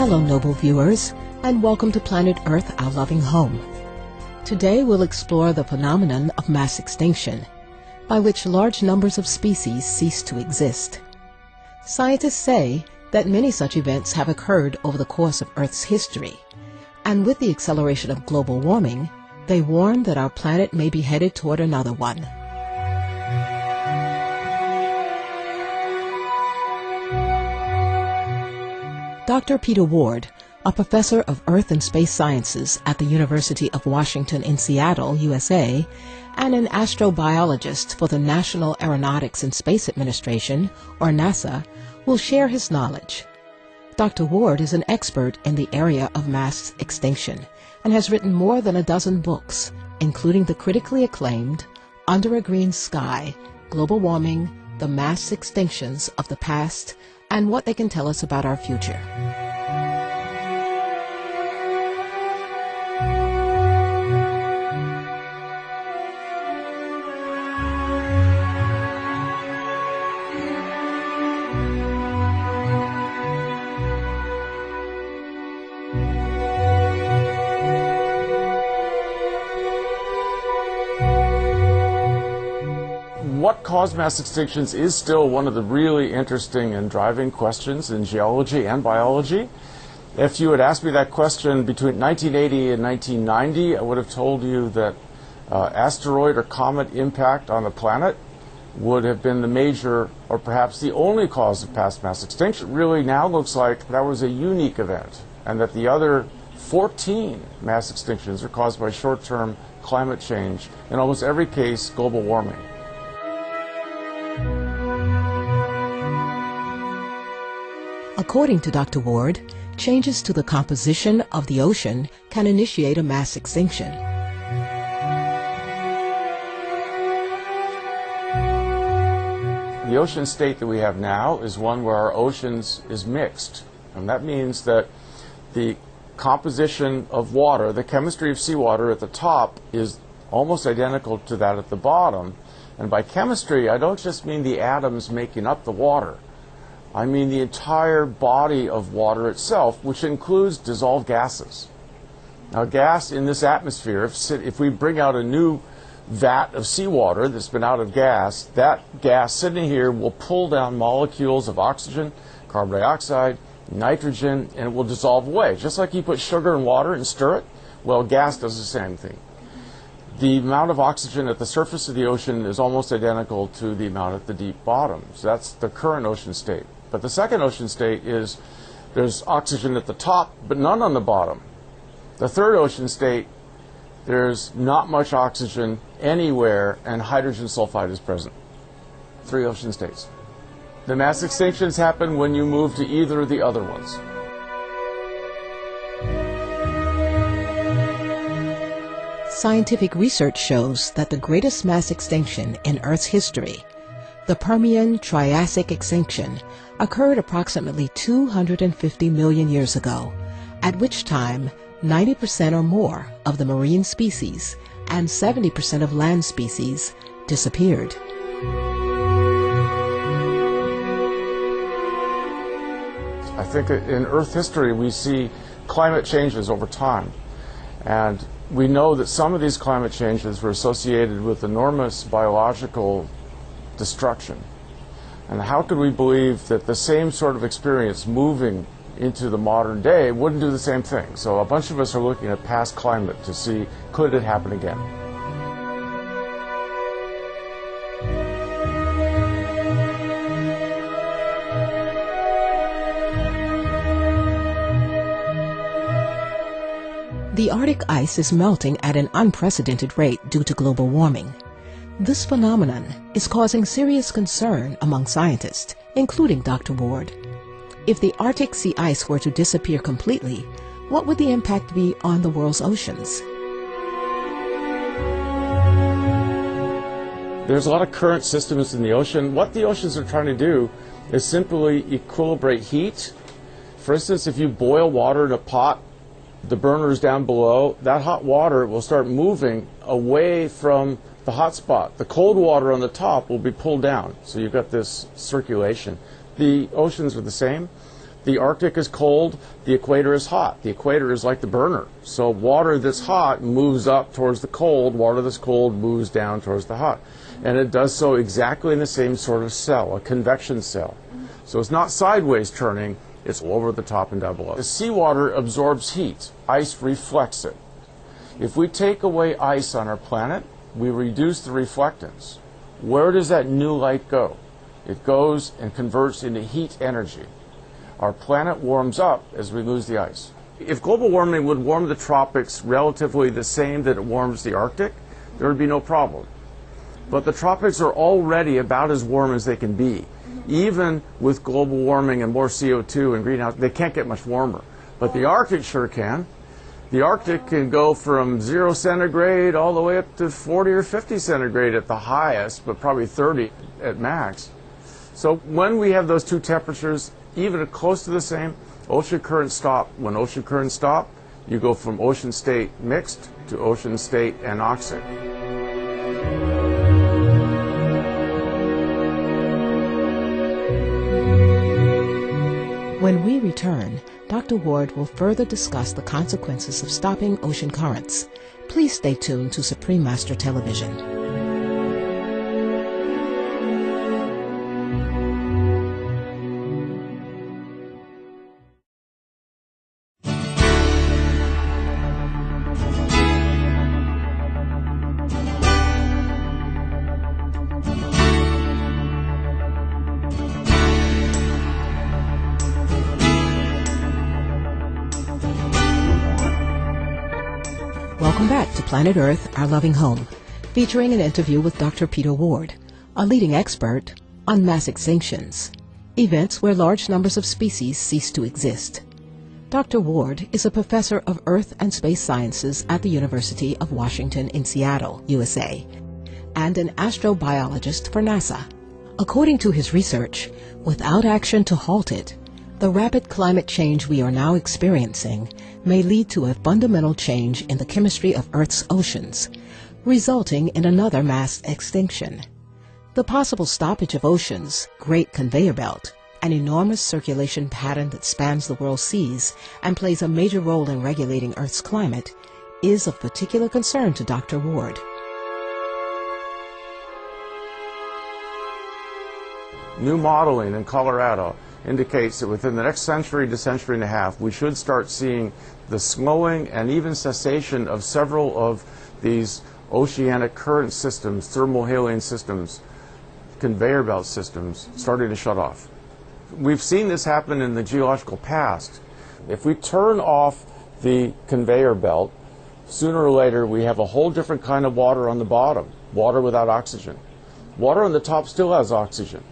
Hello, noble viewers, and welcome to Planet Earth, our loving home. Today we'll explore the phenomenon of mass extinction, by which large numbers of species cease to exist. Scientists say that many such events have occurred over the course of Earth's history, and with the acceleration of global warming, they warn that our planet may be headed toward another one. Dr. Peter Ward, a professor of Earth and Space Sciences at the University of Washington in Seattle, USA, and an astrobiologist for the National Aeronautics and Space Administration, or NASA, will share his knowledge. Dr. Ward is an expert in the area of mass extinction and has written more than a dozen books, including the critically acclaimed Under a Green Sky, Global Warming, the Mass Extinctions of the Past, and What They Can Tell Us About Our Future. What caused mass extinctions is still one of the really interesting and driving questions in geology and biology. If you had asked me that question between 1980 and 1990, I would have told you that asteroid or comet impact on the planet would have been the major, or perhaps the only cause of past mass extinction. It really now looks like that was a unique event, and that the other 14 mass extinctions are caused by short-term climate change, in almost every case global warming. According to Dr. Ward, changes to the composition of the ocean can initiate a mass extinction. The ocean state that we have now is one where our oceans is mixed. And that means that the composition of water, the chemistry of seawater at the top, is almost identical to that at the bottom. And by chemistry, I don't just mean the atoms making up the water. I mean the entire body of water itself, which includes dissolved gases. Now, gas in this atmosphere, if we bring out a new vat of seawater that's been out of gas, that gas sitting here will pull down molecules of oxygen, carbon dioxide, nitrogen, and it will dissolve away. Just like you put sugar in water and stir it, well, gas does the same thing. The amount of oxygen at the surface of the ocean is almost identical to the amount at the deep bottom. So that's the current ocean state. But the second ocean state is there's oxygen at the top, but none on the bottom. The third ocean state, there's not much oxygen anywhere, and hydrogen sulfide is present. 3 ocean states. The mass extinctions happen when you move to either of the other ones. Scientific research shows that the greatest mass extinction in Earth's history, the Permian-Triassic extinction, occurred approximately 250 million years ago, at which time 90% or more of the marine species and 70% of land species disappeared. I think in Earth history we see climate changes over time. And we know that some of these climate changes were associated with enormous biological destruction. And how could we believe that the same sort of experience moving into the modern day wouldn't do the same thing? So a bunch of us are looking at past climate to see, could it happen again? The Arctic ice is melting at an unprecedented rate due to global warming. This phenomenon is causing serious concern among scientists, including Dr. Ward. If the Arctic sea ice were to disappear completely, what would the impact be on the world's oceans? There's a lot of current systems in the ocean. What the oceans are trying to do is simply equilibrate heat. For instance, if you boil water in a pot, the burners down below, that hot water will start moving away from the hot spot. The cold water on the top will be pulled down. So you've got this circulation. The oceans are the same. The Arctic is cold, the equator is hot. The equator is like the burner. So water that's hot moves up towards the cold, water that's cold moves down towards the hot. And it does so exactly in the same sort of cell, a convection cell. So it's not sideways turning, it's over the top and down below. The seawater absorbs heat. Ice reflects it. If we take away ice on our planet, we reduce the reflectance. Where does that new light go? It goes and converts into heat energy. Our planet warms up as we lose the ice. If global warming would warm the tropics relatively the same that it warms the Arctic, there would be no problem. But the tropics are already about as warm as they can be. Even with global warming and more CO2 and greenhouse, they can't get much warmer. But the Arctic sure can. The Arctic can go from 0 centigrade all the way up to 40 or 50 centigrade at the highest, but probably 30 at max. So when we have those two temperatures, even close to the same, ocean currents stop. When ocean currents stop, you go from ocean state mixed to ocean state anoxic. When we return, Dr. Ward will further discuss the consequences of stopping ocean currents. Please stay tuned to Supreme Master Television. Welcome back to Planet Earth, Our Loving Home, featuring an interview with Dr. Peter Ward, a leading expert on mass extinctions, events where large numbers of species cease to exist. Dr. Ward is a professor of Earth and Space Sciences at the University of Washington in Seattle, USA, and an astrobiologist for NASA. According to his research, without action to halt it, the rapid climate change we are now experiencing may lead to a fundamental change in the chemistry of Earth's oceans, resulting in another mass extinction. The possible stoppage of oceans, great conveyor belt, an enormous circulation pattern that spans the world's seas and plays a major role in regulating Earth's climate, is of particular concern to Dr. Ward. New modeling in Colorado indicates that within the next century to century and a half, we should start seeing the slowing and even cessation of several of these oceanic current systems, thermohaline systems, conveyor belt systems, starting to shut off. We've seen this happen in the geological past. If we turn off the conveyor belt, sooner or later we have a whole different kind of water on the bottom, water without oxygen. Water on the top still has oxygen,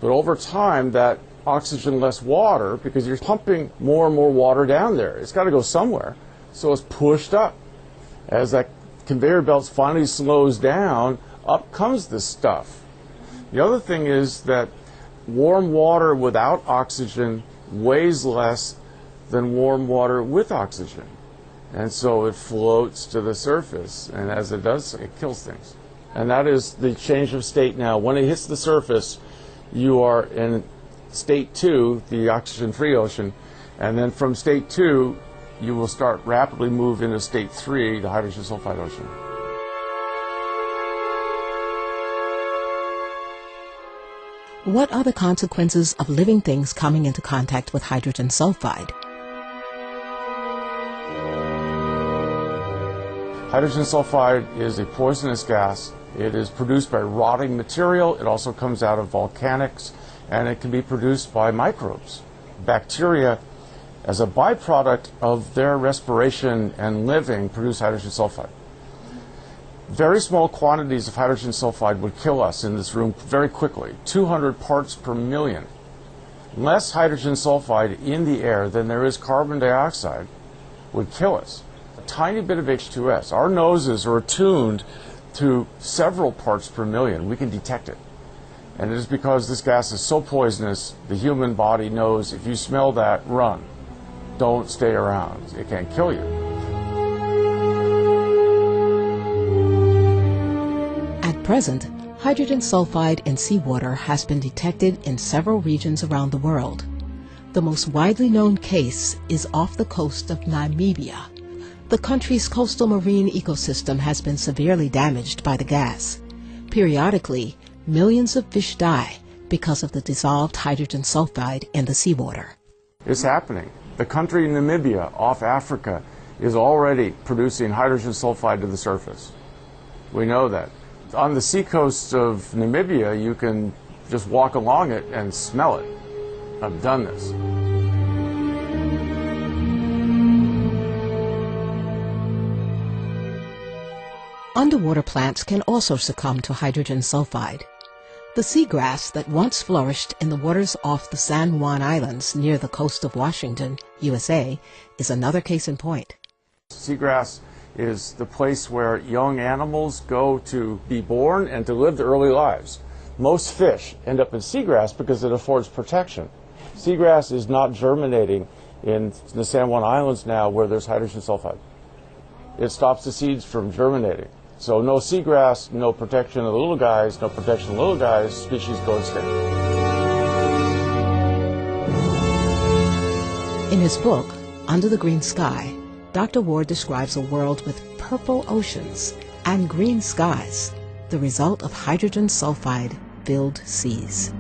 but over time that oxygen-less water, because you're pumping more and more water down there. It's got to go somewhere. So it's pushed up. As that conveyor belt finally slows down, up comes this stuff. The other thing is that warm water without oxygen weighs less than warm water with oxygen. And so it floats to the surface, and as it does, it kills things. And that is the change of state now. When it hits the surface, you are in state 2, the oxygen-free ocean, and then from state 2, you will start rapidly move into state 3, the hydrogen sulfide ocean. What are the consequences of living things coming into contact with hydrogen sulfide? Hydrogen sulfide is a poisonous gas. It is produced by rotting material. It also comes out of volcanics, and it can be produced by microbes. Bacteria, as a byproduct of their respiration and living, produce hydrogen sulfide. Very small quantities of hydrogen sulfide would kill us in this room very quickly, 200 parts per million. Less hydrogen sulfide in the air than there is carbon dioxide would kill us. A tiny bit of H2S. Our noses are attuned to several parts per million. We can detect it. And it is because this gas is so poisonous, the human body knows if you smell that, run. Don't stay around. It can kill you. At present, hydrogen sulfide in seawater has been detected in several regions around the world. The most widely known case is off the coast of Namibia. The country's coastal marine ecosystem has been severely damaged by the gas. Periodically, millions of fish die because of the dissolved hydrogen sulfide in the seawater. It's happening. The country Namibia off Africa is already producing hydrogen sulfide to the surface. We know that. On the seacoast of Namibia, you can just walk along it and smell it. I've done this. Underwater plants can also succumb to hydrogen sulfide. The seagrass that once flourished in the waters off the San Juan Islands near the coast of Washington, USA, is another case in point. Seagrass is the place where young animals go to be born and to live their early lives. Most fish end up in seagrass because it affords protection. Seagrass is not germinating in the San Juan Islands now where there's hydrogen sulfide. It stops the seeds from germinating. So no seagrass, no protection of the little guys, no protection of the little guys, species go extinct. In his book, Under the Green Sky, Dr. Ward describes a world with purple oceans and green skies, the result of hydrogen sulfide-filled seas.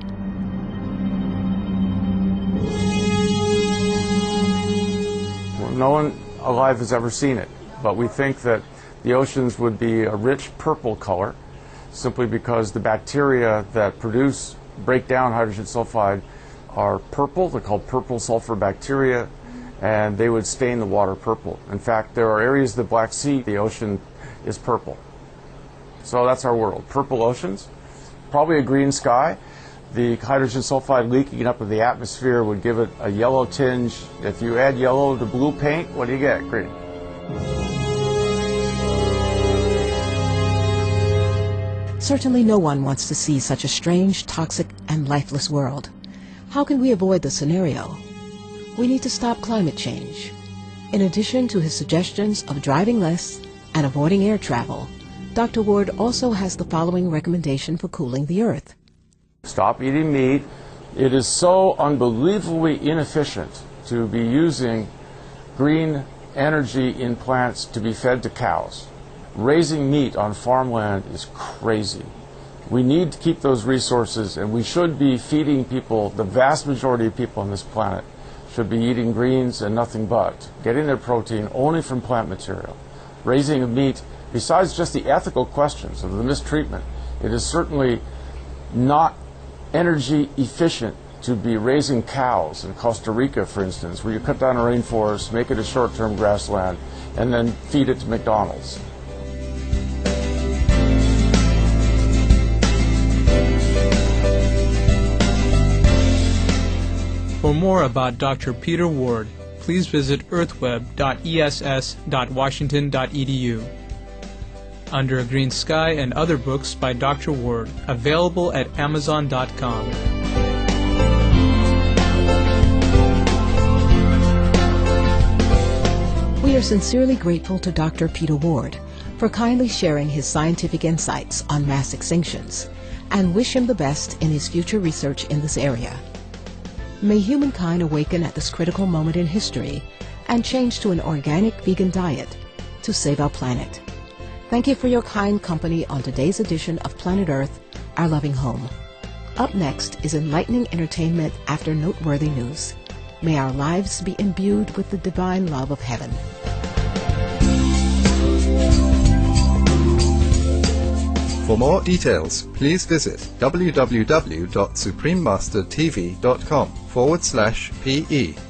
Well, no one alive has ever seen it, but we think that the oceans would be a rich purple color simply because the bacteria that break down hydrogen sulfide are purple. They're called purple sulfur bacteria, and they would stain the water purple. In fact, there are areas of the Black Sea, the ocean is purple. So that's our world, purple oceans, probably a green sky. The hydrogen sulfide leaking up in the atmosphere would give it a yellow tinge. If you add yellow to blue paint, what do you get? Green. Certainly no one wants to see such a strange, toxic, and lifeless world. How can we avoid the scenario? We need to stop climate change. In addition to his suggestions of driving less and avoiding air travel, Dr. Ward also has the following recommendation for cooling the Earth. Stop eating meat. It is so unbelievably inefficient to be using green energy in plants to be fed to cows. Raising meat on farmland is crazy. We need to keep those resources, and we should be feeding people. The vast majority of people on this planet should be eating greens and nothing but, getting their protein only from plant material. Raising of meat, besides just the ethical questions of the mistreatment, it is certainly not energy efficient to be raising cows in Costa Rica, for instance, where you cut down a rainforest, make it a short-term grassland, and then feed it to McDonald's. For more about Dr. Peter Ward, please visit earthweb.ess.washington.edu. Under a Green Sky and other books by Dr. Ward, available at Amazon.com. We are sincerely grateful to Dr. Peter Ward for kindly sharing his scientific insights on mass extinctions, and wish him the best in his future research in this area. May humankind awaken at this critical moment in history and change to an organic vegan diet to save our planet. Thank you for your kind company on today's edition of Planet Earth, Our Loving Home. Up next is enlightening entertainment after noteworthy news. May our lives be imbued with the divine love of heaven. For more details, please visit www.suprememastertv.com/PE.